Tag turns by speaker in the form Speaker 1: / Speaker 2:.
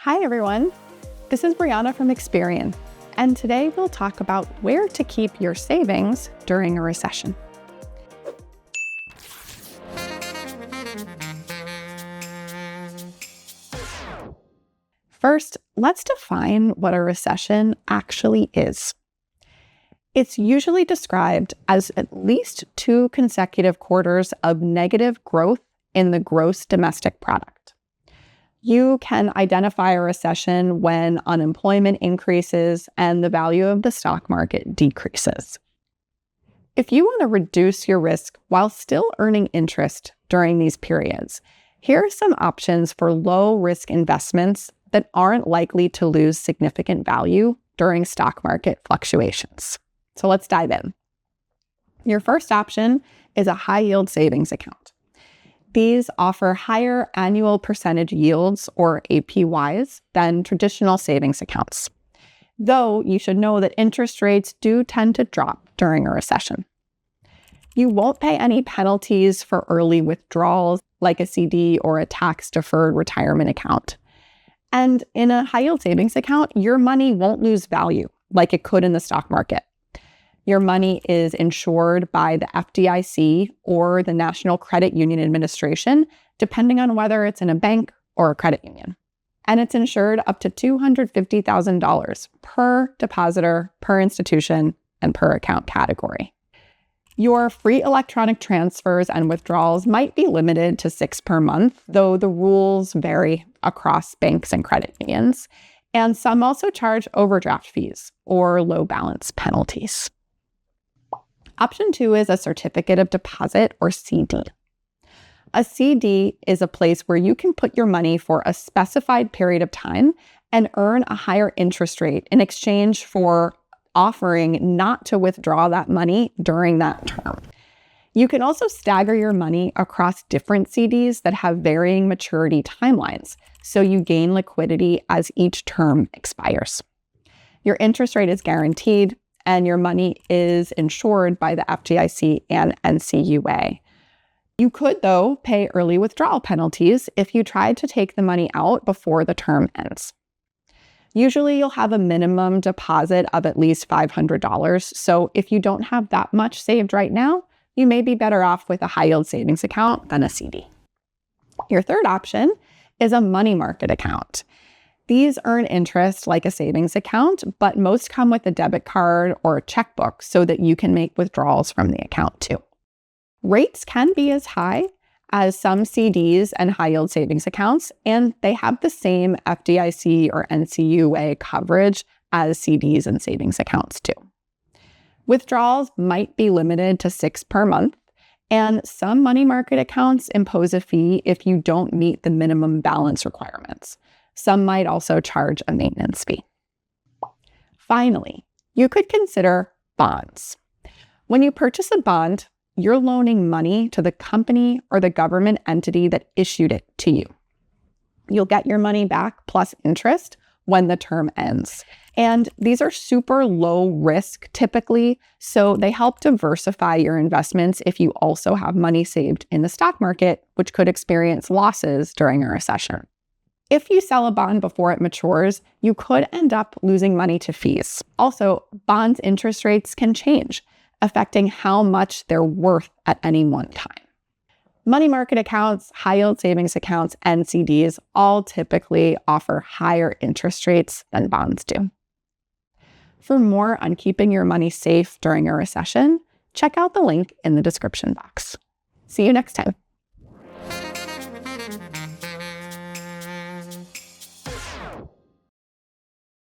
Speaker 1: Hi everyone, this is Brianna from Experian, and today we'll talk about where to keep your savings during a recession. First, let's define what a recession actually is. It's usually described as at least 2 consecutive quarters of negative growth in the gross domestic product. You can identify a recession when unemployment increases and the value of the stock market decreases. If you want to reduce your risk while still earning interest during these periods, here are some options for low-risk investments that aren't likely to lose significant value during stock market fluctuations. So let's dive in. Your first option is a high-yield savings account. These offer higher annual percentage yields, or APYs, than traditional savings accounts. Though you should know that interest rates do tend to drop during a recession. You won't pay any penalties for early withdrawals like a CD or a tax-deferred retirement account. And in a high-yield savings account, your money won't lose value like it could in the stock market. Your money is insured by the FDIC or the National Credit Union Administration, depending on whether it's in a bank or a credit union. And it's insured up to $250,000 per depositor, per institution, and per account category. Your free electronic transfers and withdrawals might be limited to 6 per month, though the rules vary across banks and credit unions. And some also charge overdraft fees or low balance penalties. Option 2 is a certificate of deposit, or CD. A CD is a place where you can put your money for a specified period of time and earn a higher interest rate in exchange for offering not to withdraw that money during that term. You can also stagger your money across different CDs that have varying maturity timelines, so you gain liquidity as each term expires. Your interest rate is guaranteed, and your money is insured by the FDIC and NCUA. You could, though, pay early withdrawal penalties if you tried to take the money out before the term ends. Usually, you'll have a minimum deposit of at least $500, so if you don't have that much saved right now, you may be better off with a high-yield savings account than a CD. Your third option is a money market account. These earn interest like a savings account, but most come with a debit card or a checkbook so that you can make withdrawals from the account too. Rates can be as high as some CDs and high-yield savings accounts, and they have the same FDIC or NCUA coverage as CDs and savings accounts too. Withdrawals might be limited to 6 per month, and some money market accounts impose a fee if you don't meet the minimum balance requirements. Some might also charge a maintenance fee. Finally, you could consider bonds. When you purchase a bond, you're loaning money to the company or the government entity that issued it to you. You'll get your money back plus interest when the term ends. And these are super low risk typically, so they help diversify your investments if you also have money saved in the stock market, which could experience losses during a recession. If you sell a bond before it matures, you could end up losing money to fees. Also, bonds' interest rates can change, affecting how much they're worth at any one time. Money market accounts, high-yield savings accounts, and CDs all typically offer higher interest rates than bonds do. For more on keeping your money safe during a recession, check out the link in the description box. See you next time.